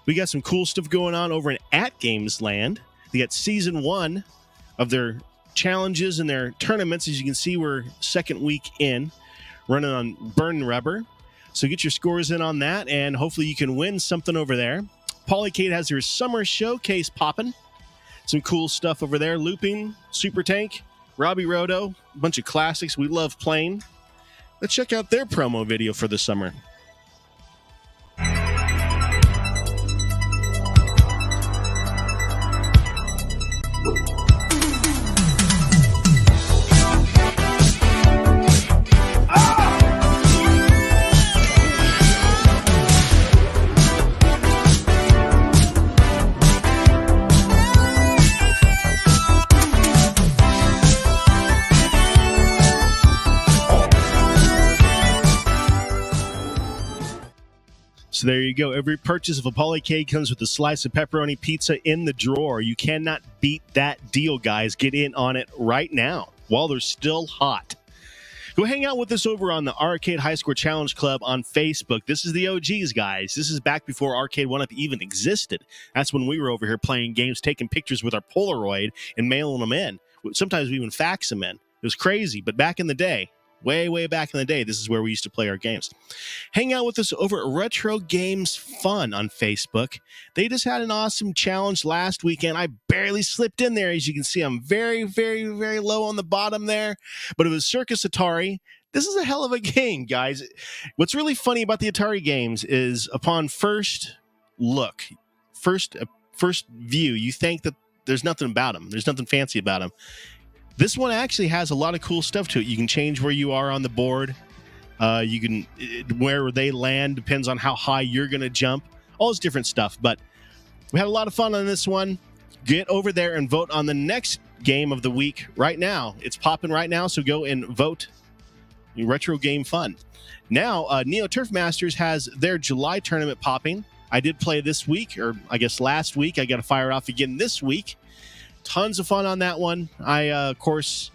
We got some cool stuff going on over in At Games Land. They got season 1 of their challenges and their tournaments. As you can see, we're second week in, running on Burn Rubber. So get your scores in on that, and hopefully you can win something over there. Polycade has their summer showcase popping. Some cool stuff over there. Looping, Super Tank, Robbie Roto, a bunch of classics we love playing. Let's check out their promo video for the summer. So there you go. Every purchase of a Polycade comes with a slice of pepperoni pizza in the drawer. You cannot beat that deal, guys. Get in on it right now while they're still hot. Go hang out with us over on the Arcade High Score Challenge Club on Facebook. This is the OGs, guys. This is back before Arcade 1-Up even existed. That's when we were over here playing games, taking pictures with our Polaroid and mailing them in. Sometimes we even fax them in. It was crazy, but back in the day, way back in the day, this is where we used to play our games. Hang out with us over at Retro Games Fun on Facebook. They just had an awesome challenge last weekend. I barely slipped in there. As you can see, I'm very low on the bottom there. But it was Circus Atari. This is a hell of a game, guys. What's really funny about the Atari games is upon first look, first view, you think that there's nothing about them. There's nothing fancy about them. This one actually has a lot of cool stuff to it. You can change where you are on the board. You can where they land depends on how high you're going to jump. All this different stuff. But we had a lot of fun on this one. get over there and vote on the next game of the week right now. It's popping right now, so go and vote. Retro Game Fun. Now, Neo Turf Masters has their July tournament popping. I did play this week, or I guess last week. I got to fire off again this week. Tons of fun on that one. I, of course,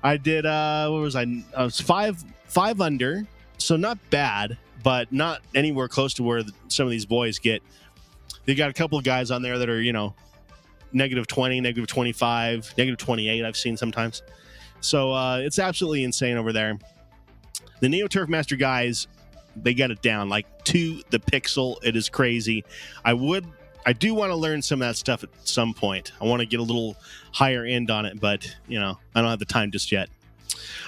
I did, what was I? I was five under, so not bad, but not anywhere close to where some of these boys get. They got a couple of guys on there that are, negative 20, negative 25, negative 28 I've seen sometimes. So it's absolutely insane over there. The Neo Turf Master guys, they got it down like to the pixel. It is crazy. I do want to learn some of that stuff at some point. I want to get a little higher end on it, but I don't have the time just yet.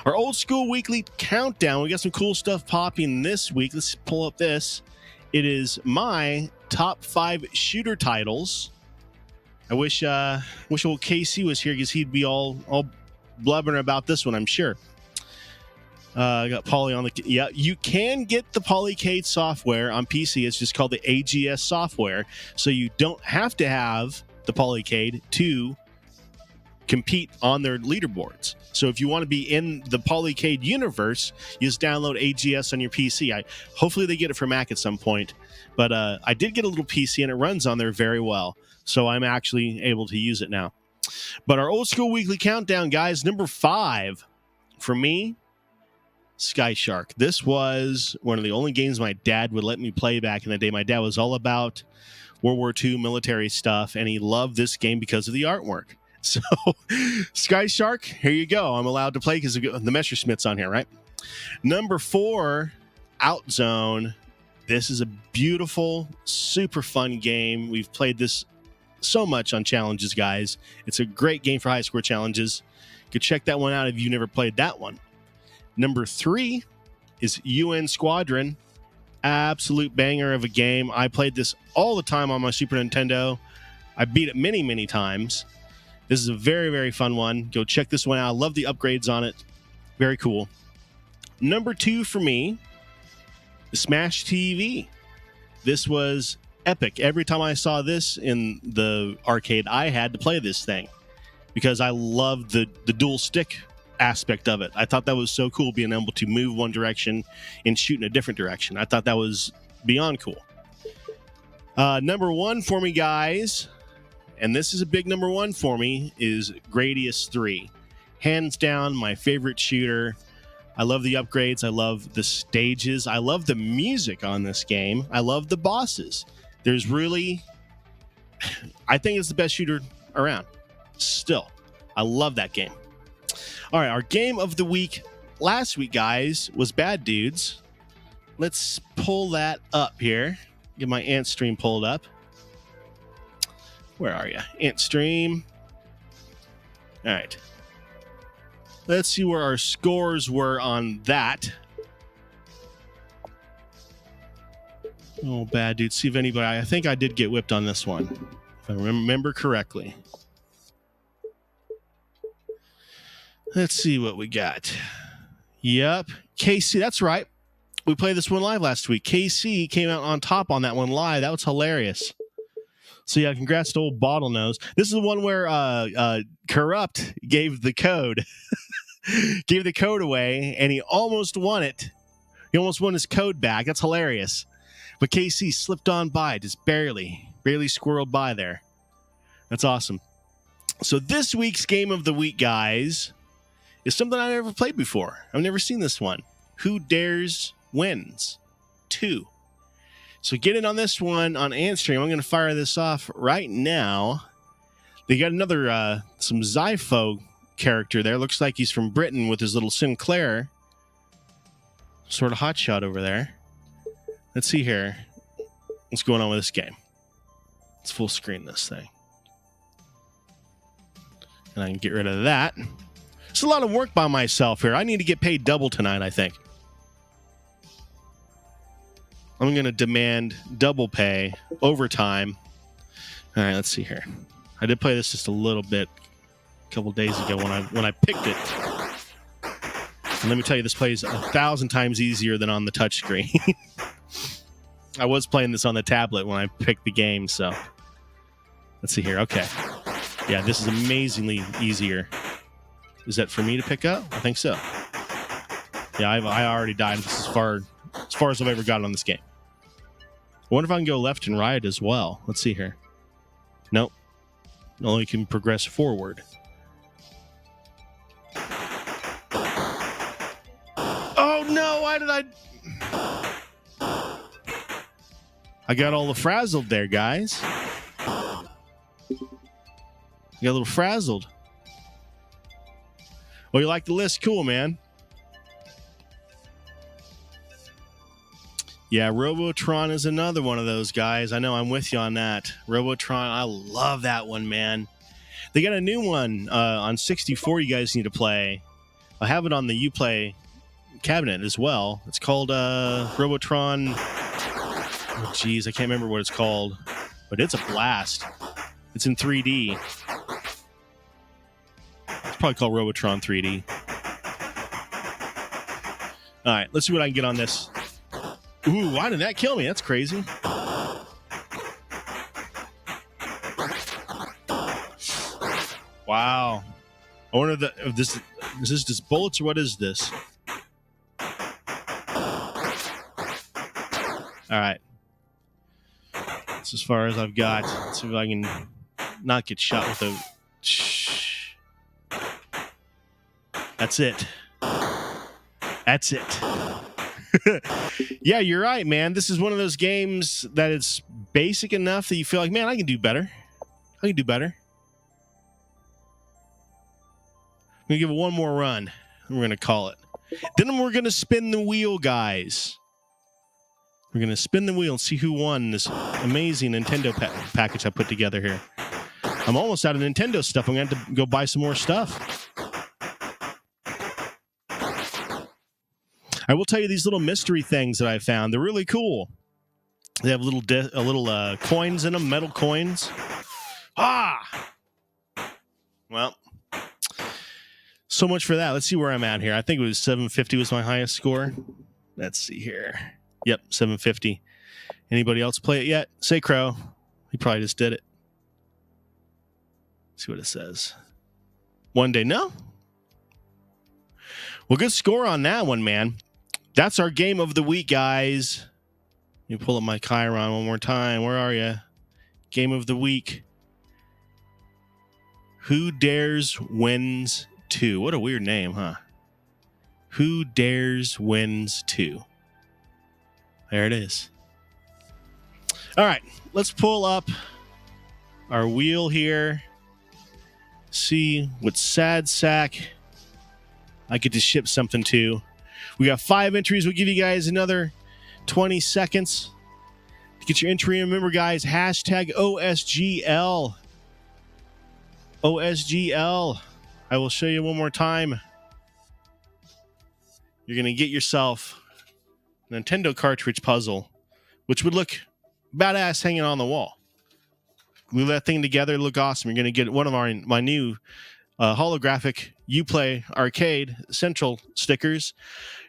Our old school weekly countdown. We got some cool stuff popping this week. Let's pull up this. It is my top 5 shooter titles. I wish old KC was here because he'd be all blubbering about this one, I'm sure. I got Poly on the... Yeah, you can get the Polycade software on PC. It's just called the AGS software. So you don't have to have the Polycade to compete on their leaderboards. So if you want to be in the Polycade universe, you just download AGS on your PC. Hopefully they get it for Mac at some point. But I did get a little PC, and it runs on there very well. So I'm actually able to use it now. But our old school weekly countdown, guys, number 5 for me, Sky Shark. This was one of the only games my dad would let me play back in the day. My dad was all about World War II military stuff, and he loved this game because of the artwork. So, Sky Shark, here you go. I'm allowed to play because the Messerschmitt's on here, right? Number 4, Outzone. This is a beautiful, super fun game. We've played this so much on challenges, guys. It's a great game for high score challenges. You could check that one out if you never played that one. Number 3 is UN Squadron. Absolute banger of a game. I played this all the time on my Super Nintendo. I beat it many, many times. This is a very, very fun one. Go check this one out. I love the upgrades on it. Very cool. Number 2 for me, Smash TV. This was epic. Every time I saw this in the arcade, I had to play this thing because I loved the dual stick aspect of it. I thought that was so cool, being able to move one direction and shoot in a different direction. I thought that was beyond cool. Number 1 for me, guys, and this is a big number 1 for me, is Gradius 3. Hands down, my favorite shooter. I love the upgrades. I love the stages. I love the music on this game. I love the bosses. There's really... I think it's the best shooter around. Still. I love that game. All right, our game of the week last week, guys, was Bad Dudes. Let's pull that up here. Get my Ant Stream pulled up. Where are you? Ant Stream. All right. Let's see where our scores were on that. Oh, Bad Dudes. See if anybody... I think I did get whipped on this one, if I remember correctly. Let's see what we got. Yep. KC, that's right. We played this one live last week. KC came out on top on that one live. That was hilarious. So, yeah, congrats to old Bottlenose. This is the one where Corrupt gave the code. Gave the code away, and he almost won it. He almost won his code back. That's hilarious. But KC slipped on by, just barely squirreled by there. That's awesome. So this week's game of the week, guys, is something I never played before. I've never seen this one. Who Dares Wins 2. So get in on this one on Antstream. I'm going to fire this off right now. They got another, some Zypho character there. Looks like he's from Britain with his little Sinclair sort of hotshot over there. Let's see here. What's going on with this game? Let's full screen this thing. And I can get rid of that. It's a lot of work by myself here. I need to get paid double tonight, I think. I'm going to demand double pay, overtime. All right, let's see here. I did play this just a little bit a couple days ago when I picked it. And let me tell you, this plays 1,000 times easier than on the touchscreen. I was playing this on the tablet when I picked the game, so. Let's see here. Okay. Yeah, this is amazingly easier. Is that for me to pick up? I think so. Yeah, I already died. This is as far as I've ever gotten on this game. I wonder if I can go left and right as well. Let's see here. Nope. Only can progress forward. Oh no, why did I got all the frazzled there, guys. I got a little frazzled. Well, you like the list? Cool, man. Yeah, Robotron is another one of those guys. I know I'm with you on that. Robotron, I love that one, man. They got a new one on 64 you guys need to play. I have it on the Uplay cabinet as well. It's called Robotron. Oh, geez, I can't remember what it's called. But it's a blast. It's in 3D. It's probably called Robotron 3D. All right, let's see what I can get on this. Ooh, why did that kill me? That's crazy. Wow. I wonder if this is this just bullets or what is this? All right. That's as far as I've got. Let's see if I can not get shot with a... That's it. That's it. Yeah, you're right, man. This is one of those games that it's basic enough that you feel like, man, I can do better. I can do better. I'm going to give it one more run. We're going to call it. Then we're going to spin the wheel, guys. We're going to spin the wheel and see who won this amazing Nintendo package I put together here. I'm almost out of Nintendo stuff. I'm going to have to go buy some more stuff. I will tell you these little mystery things that I found. They're really cool. They have little coins in them, metal coins. Ah! Well, so much for that. Let's see where I'm at here. I think it was 750 was my highest score. Let's see here. Yep, 750. Anybody else play it yet? Say Crow. He probably just did it. Let's see what it says. One day. No? Well, good score on that one, man. That's our game of the week, guys. Let me pull up my Chiron one more time. Where are you? Game of the week. Who Dares Wins 2. What a weird name, huh? Who Dares Wins 2. There it is. All right, let's pull up our wheel here. See what Sad Sack I get to ship something to. We got 5 entries. We'll give you guys another 20 seconds to get your entry in. Remember, guys, hashtag OSGL. OSGL. I will show you one more time. You're going to get yourself a Nintendo cartridge puzzle, which would look badass hanging on the wall. Glue that thing together, look awesome. You're going to get one of my new holographic Uplay Arcade Central stickers.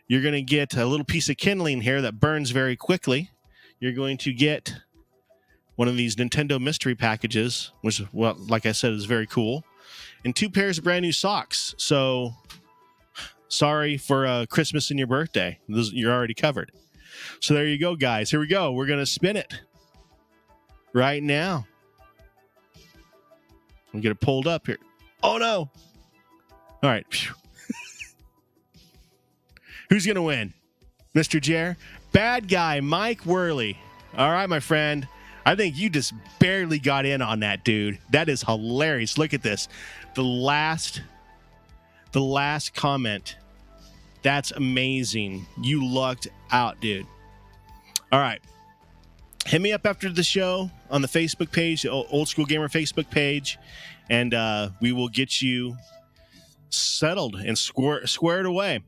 You're going to get a little piece of kindling here that burns very quickly. You're going to get one of these Nintendo mystery packages, which, well, like I said, is very cool. And 2 pairs of brand new socks. So, sorry for Christmas and your birthday. You're already covered. So there you go, guys. Here we go. We're going to spin it right now. We'll get it pulled up here. Oh, no. All right. Who's going to win? Mr. Jer? Bad guy, Mike Worley. All right, my friend. I think you just barely got in on that, dude. That is hilarious. Look at this. The last comment. That's amazing. You lucked out, dude. All right. Hit me up after the show on the Facebook page, the Old School Gamer Facebook page, and we will get you settled and squared away.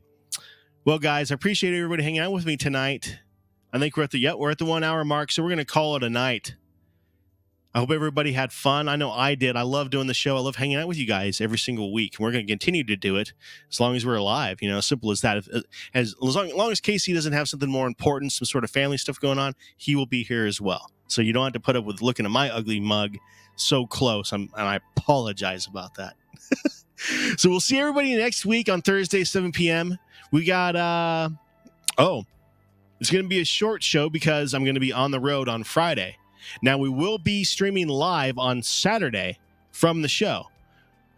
Well, guys, I appreciate everybody hanging out with me tonight. I think we're at the 1 hour mark, so we're going to call it a night. I hope everybody had fun. I know I did. I love doing the show. I love hanging out with you guys every single week. And we're going to continue to do it as long as we're alive. You know, simple as that. As long as Casey doesn't have something more important, some sort of family stuff going on, he will be here as well. So you don't have to put up with looking at my ugly mug so close. And I apologize about that. So we'll see everybody next week on Thursday, 7 p.m. We got, it's going to be a short show because I'm going to be on the road on Friday. Now, we will be streaming live on Saturday from the show.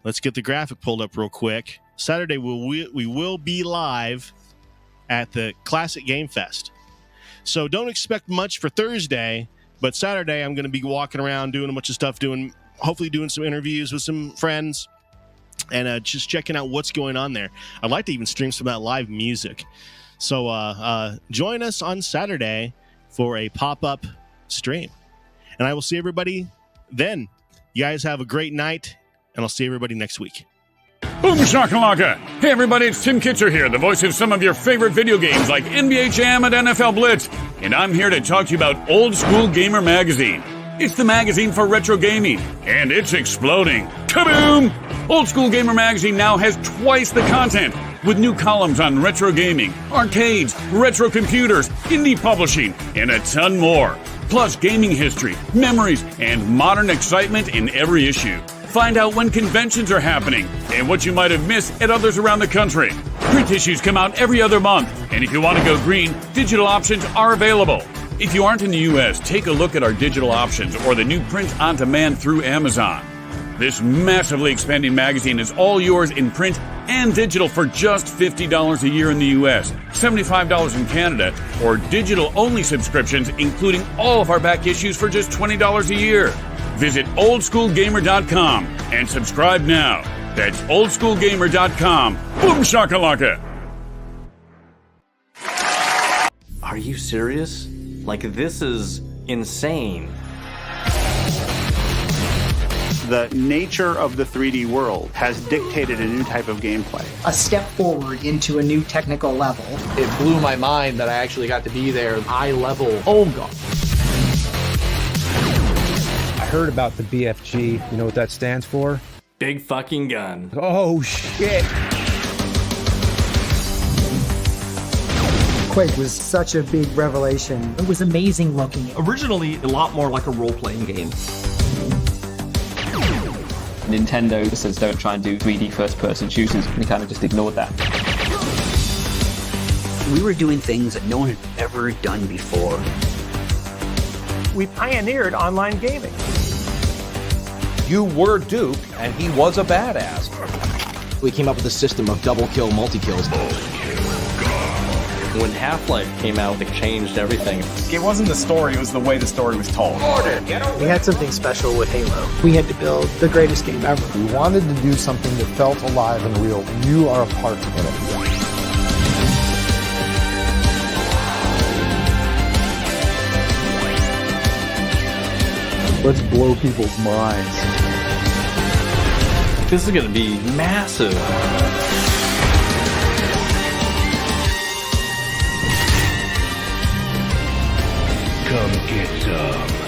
Let's get the graphic pulled up real quick. Saturday, we will be live at the Classic Game Fest. So don't expect much for Thursday, but Saturday I'm going to be walking around doing a bunch of stuff, hopefully doing some interviews with some friends, and just checking out what's going on there. I'd like to even stream some of that live music. So join us on Saturday for a pop-up stream. And I will see everybody then. You guys have a great night, and I'll see everybody next week. Boom shakalaka! Hey everybody, it's Tim Kitcher here, the voice of some of your favorite video games like NBA Jam and NFL Blitz. And I'm here to talk to you about Old School Gamer Magazine. It's the magazine for retro gaming, and it's exploding. Kaboom! Old School Gamer Magazine now has twice the content, with new columns on retro gaming, arcades, retro computers, indie publishing, and a ton more. Plus gaming history, memories, and modern excitement in every issue. Find out when conventions are happening and what you might have missed at others around the country. Print issues come out every other month, and if you want to go green, digital options are available. If you aren't in the U.S., take a look at our digital options or the new print on demand through Amazon. This massively expanding magazine is all yours in print and digital for just $50 a year in the U.S., $75 in Canada, or digital-only subscriptions, including all of our back issues for just $20 a year. Visit oldschoolgamer.com and subscribe now. That's oldschoolgamer.com. Boom shakalaka! Are you serious? Like, this is insane. The nature of the 3D world has dictated a new type of gameplay. A step forward into a new technical level. It blew my mind that I actually got to be there. Eye level. Oh, God. I heard about the BFG. You know what that stands for? Big fucking gun. Oh, shit. Quake was such a big revelation. It was amazing looking. Originally, a lot more like a role-playing game. Nintendo says don't try and do 3D first-person shooters, and we kind of just ignored that. We were doing things that no one had ever done before. We pioneered online gaming. You were Duke, and he was a badass. We came up with a system of double kill, multi-kills. When Half-Life came out, it changed everything. It wasn't the story, it was the way the story was told. We had something special with Halo. We had to build the greatest game ever. We wanted to do something that felt alive and real. You are a part of it. Let's blow people's minds. This is going to be massive. Come get some.